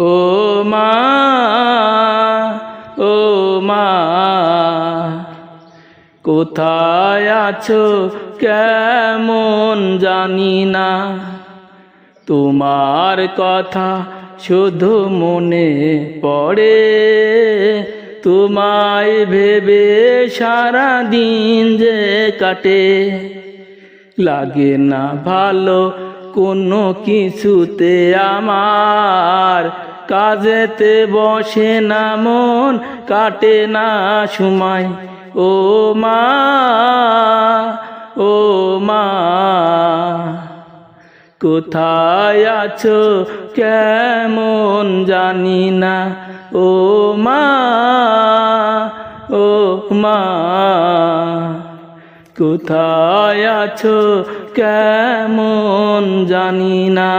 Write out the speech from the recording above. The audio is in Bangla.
ও মা, ও মা, কোথায় আছো কেমন জানি না, তোমার কথা শুধু মনে পড়ে, তোমায় ভেবে সারা দিন যে কাটে। লাগে না ভালো কোনো কিছুতে আমার, কাজেতে বসে না মন, কাটে না সময়। ও মা, ও মা, কোথায় আছো কেমন জানি না, ও মা, ও মা, কোথায় আছো কেমন জানি না।